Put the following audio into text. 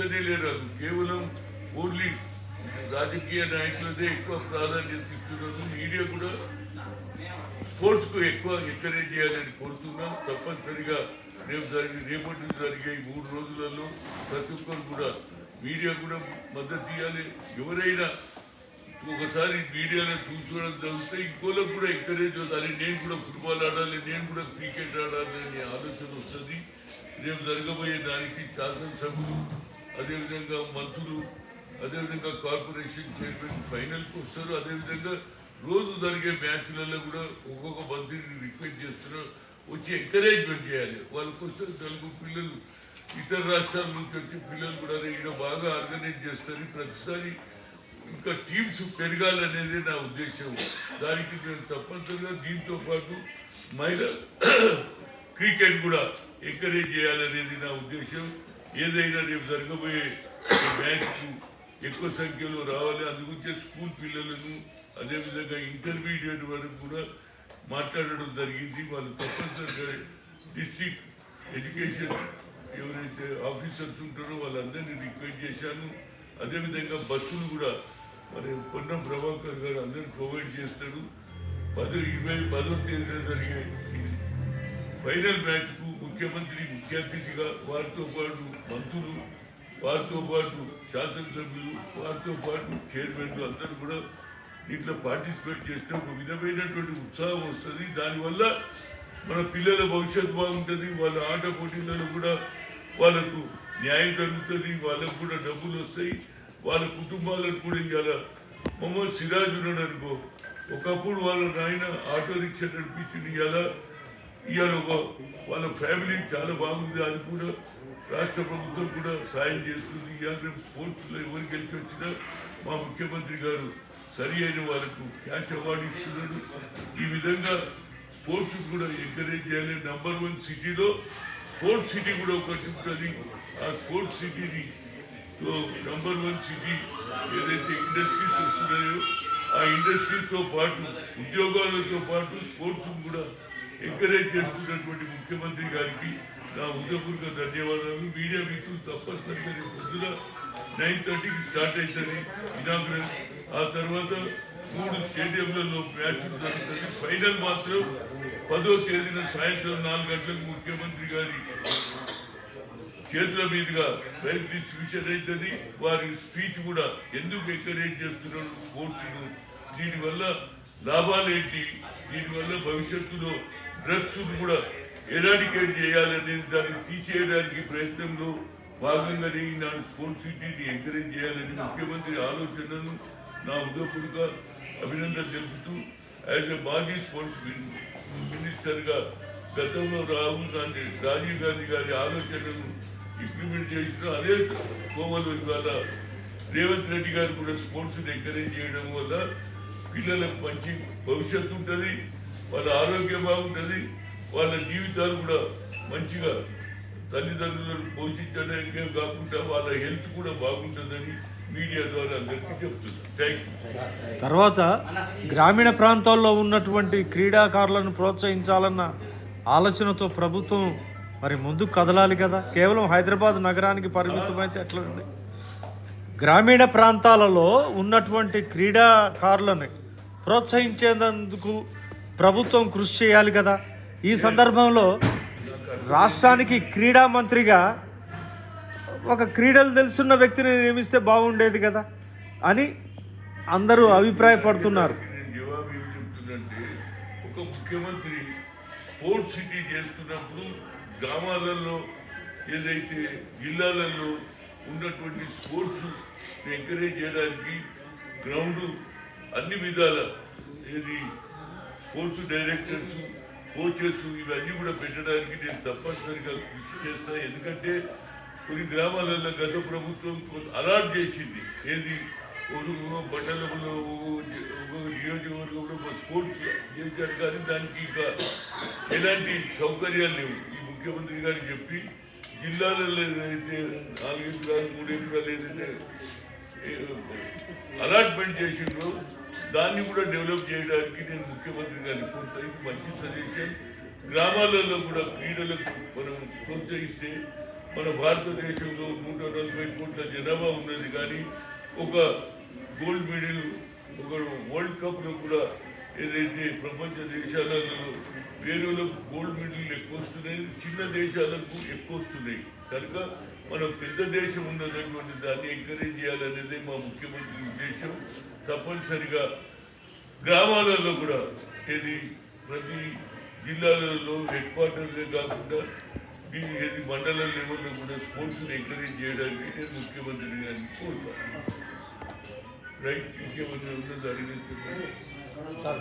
లేరు. కేవలం ఓన్లీ రాజకీయ నాయకులదే ఎక్కువ ప్రాధాన్యత ఇస్తున్నారు. మీడియా కూడా స్పోర్ట్స్ కు ఎక్కువ ఎంకరేజ్ చేయాలని కోరుతున్నాం. తప్పనిసరిగా రేపటి జరిగే 3 రోజులలో ప్రతి ఒక్కరు కూడా మీడియా కూడా మద్దతు ఇవ్వాలి. ఎవరైనా ఒకసారి మీడియాలో చూసుకోవడం జరిగితే ఇంకోళ్ళకు కూడా ఎంకరేజ్ అవుతుంది. నేను కూడా ఫుట్బాల్ ఆడాలి, నేను కూడా క్రికెట్ ఆడాలి అనే ఆలోచన వస్తుంది. రేపు జరగబోయే దానికి శాసనసభ్యులు, అదేవిధంగా మంత్రులు, అదేవిధంగా కార్పొరేషన్ చైర్మన్ ఫైనల్కి వస్తారు. అదేవిధంగా రోజు జరిగే మ్యాచ్లలో కూడా ఒక్కొక్క మంత్రిని రిక్వెస్ట్ చేస్తున్నారు, వచ్చి ఎంకరేజ్మెంట్ చేయాలి. వాళ్ళకి వస్తే తెలుగు పిల్లలు ఇతర రాష్ట్రాల నుంచి వచ్చే పిల్లలు కూడా ఇక్కడ బాగా ఆర్గనైజ్ చేస్తారు. ప్రతిసారి ఇంకా టీమ్స్ పెరగాలనేది నా ఉద్దేశం. దానికి నేను తప్పనిసరిగా దీంతో పాటు మహిళా క్రికెట్ కూడా ఎంకరేజ్ చేయాలనేది నా ఉద్దేశం. ఏదైనా రేపు జరగబోయే మ్యాచ్కు ఎక్కువ సంఖ్యలో రావాలి. అందుగురించే స్కూల్ పిల్లలను అదేవిధంగా ఇంటర్మీడియట్ వరకు కూడా మాట్లాడడం జరిగింది. వాళ్ళు తప్పనిసరిగా డిస్ట్రిక్ట్ ఎడ్యుకేషన్ ఎవరైతే ఆఫీసర్స్ ఉంటారో వాళ్ళందరినీ రిక్వెస్ట్ చేశాను. అదేవిధంగా బస్సులు కూడా మరి పొన్నం ప్రభాకర్ గారు అందరూ ప్రొవైడ్ చేస్తాడు. 10వ తేదీన జరిగే ఫైనల్ మ్యాచ్కు ముఖ్యమంత్రి ముఖ్య అతిథిగా, వారితో పాటు మంత్రులు, వారితో పాటు శాసనసభ్యులు, వారితో పాటు చైర్మన్లు అందరూ కూడా దీంట్లో పార్టిసిపేట్ చేస్తే ఒక విధమైనటువంటి ఉత్సాహం వస్తుంది. దానివల్ల మన పిల్లల భవిష్యత్తు బాగుంటుంది. వాళ్ళ ఆట పోటీలలో కూడా వాళ్ళకు న్యాయం జరుగుతుంది. వాళ్ళకు కూడా డబ్బులు వస్తాయి. వాళ్ళ కుటుంబాలకు కూడా ఇవాళ మొహమ్మద్ సిరాజ్ ఉన్నాడు అనుకో, ఒకప్పుడు వాళ్ళ నాయన ఆటో రిక్షా నడిపించింది. ఇవాళ వాళ్ళ ఫ్యామిలీ చాలా బాగుంది. అది కూడా రాష్ట్ర ప్రభుత్వం కూడా సాయం చేస్తుంది. ఇవాళ రేపు స్పోర్ట్స్లో ఎవరు గెలిచి వచ్చినా మా ముఖ్యమంత్రి గారు సరి అయిన వాళ్ళకు క్యాష్ అవార్డు ఇస్తున్నాడు. ఈ విధంగా స్పోర్ట్స్ కూడా ఎంకరేజ్ చేయాలి. #1 సిటీలో స్పోర్ట్స్ సిటీ కూడా ఒకటి ఉంటుంది. ఆ స్పోర్ట్స్ సిటీని #1 సిటీ ఏదైతే ఇండస్ట్రీస్ వస్తున్నాయో ఆ ఇండస్ట్రీస్తో పాటు ఉద్యోగాలతో పాటు స్పోర్ట్స్ కూడా ఎంకరేజ్ చేస్తున్నటువంటి ముఖ్యమంత్రి గారికి నా హృదయపూర్వక ధన్యవాదాలు. మీడియా మీకు తప్పనిసరిగా పొద్దున 9:30కి స్టార్ట్ అవుతుంది ఇనాగ్రల్. ఆ తర్వాత 3 స్టేడియంలలో మ్యాచ్లు జరుగుతుంది. ఫైనల్ మాత్రం 10వ తేదీన సాయంత్రం 4 గంటలకు ముఖ్యమంత్రి గారి చేతుల మీదుగా ప్రైజ్ డిస్ట్రిబ్యూషన్ అవుతుంది. వారి స్పీచ్ కూడా ఎందుకు ఎంకరేజ్ చేస్తున్నారు స్పోర్ట్స్ను, దీనివల్ల లాభాలు ఏంటి, దీనివల్ల భవిష్యత్తులో డ్రగ్స్ కూడా ఎరాడికేట్ చేయాలనేది దాన్ని తీసేయడానికి ప్రయత్నంలో భాగంగానే ఈనాడు స్పోర్ట్స్ సిటీని ఎంకరేజ్ చేయాలని ముఖ్యమంత్రి ఆలోచనను నా హృదయపూర్వక అభినందన తెలుపుతూ, యాజ్ ఎ మాజీ స్పోర్ట్స్ మినిస్టర్గా గతంలో రాజీవ్ గాంధీ గారి ఆలోచనను ఇంప్లిమెంట్ చేసిన అదే కోవలో ఇవాళ రేవంత్ రెడ్డి గారు కూడా స్పోర్ట్స్ని ఎంకరేజ్ చేయడం వల్ల పిల్లలకు మంచి భవిష్యత్తు ఉంటుంది, వాళ్ళ ఆరోగ్యం బాగుంటుంది, వాళ్ళ జీవితాలు కూడా మంచిగా తల్లిదండ్రులను పోషించడానికే కాకుండా వాళ్ళ హెల్త్ కూడా బాగుంటుందని మీడియా ద్వారా అందరికీ చెప్తున్నాను. Thank you. తర్వాత గ్రామీణ ప్రాంతాల్లో ఉన్నటువంటి క్రీడాకారులను ప్రోత్సహించాలన్న ఆలోచనతో ప్రభుత్వం మరి ముందుకు కదలాలి కదా. కేవలం హైదరాబాద్ నగరానికి పరిమితమైతే ఎట్లండి? గ్రామీణ ప్రాంతాలలో ఉన్నటువంటి క్రీడాకారులను ప్రోత్సహించేందుకు ప్రభుత్వం కృషి చేయాలి కదా. ఈ సందర్భంలో రాష్ట్రానికి క్రీడా మంత్రిగా ఒక క్రీడలు తెలుసున్న వ్యక్తిని నియమిస్తే బాగుండేది కదా అని అందరూ అభిప్రాయపడుతున్నారు. జవాబు ఏమి చెప్తుందంటే, ఒక ముఖ్యమంత్రి స్పోర్ట్స్ సిటీ చేస్తున్నప్పుడు గ్రామాలలో ఏదైతే జిల్లాలలో ఉన్నటువంటి స్పోర్ట్స్ ఎంకరేజ్ చేయడానికి గ్రౌండ్ అన్ని విధాల ఏది స్పోర్ట్స్ డైరెక్టర్స్, కోచెస్ ఇవన్నీ కూడా పెట్టడానికి నేను తప్పనిసరిగా కృషి చేస్తాను. ఎందుకంటే కొన్ని గ్రామాలలో గత ప్రభుత్వం అలాట్ చేసింది, ఏది మండలంలో నియోజకవర్గంలో స్పోర్ట్స్ చేశారు, కానీ దానికి ఇంకా ఎలాంటి సౌకర్యాలు లేవు. ఈ ముఖ్యమంత్రి గారికి చెప్పి జిల్లాలలో ఏదైతే 4 ఎకరాలు 3 ఎకరాలు ఏదైతే అలాట్మెంట్ చేసిండ్రో దాన్ని కూడా డెవలప్ చేయడానికి నేను ముఖ్యమంత్రి గారిని కోరుతా. ఇది మంచి సజెషన్. గ్రామాలలో కూడా క్రీడలకు మనం ప్రోత్సహిస్తే మన భారతదేశంలో 140 కోట్ల జనాభా ఉన్నది, కానీ ఒక గోల్డ్ మెడల్, ఒక వరల్డ్ కప్లో కూడా ఏదైతే ప్రపంచ దేశాలలో వేరేలకు గోల్డ్ మెడల్ ఎక్కువ వస్తున్నాయి, చిన్న దేశాలకు ఎక్కువ వస్తున్నాయి. కనుక మనం పెద్ద దేశం ఉన్నటువంటి దాన్ని ఎంకరేజ్ చేయాలనేదే మా ముఖ్యమంత్రి ఉద్దేశం. తప్పనిసరిగా గ్రామాలలో కూడా ఏది ప్రతి జిల్లాలలో హెడ్ క్వార్టర్లే కాకుండా ఏది మండల లెవెల్లో కూడా స్పోర్ట్స్ని ఎంకరేజ్ చేయడానికి నేను ముఖ్యమంత్రి గారిని కోరుతాను. రైట్, ఇంకేమన్నా ఉన్నది అడిగితే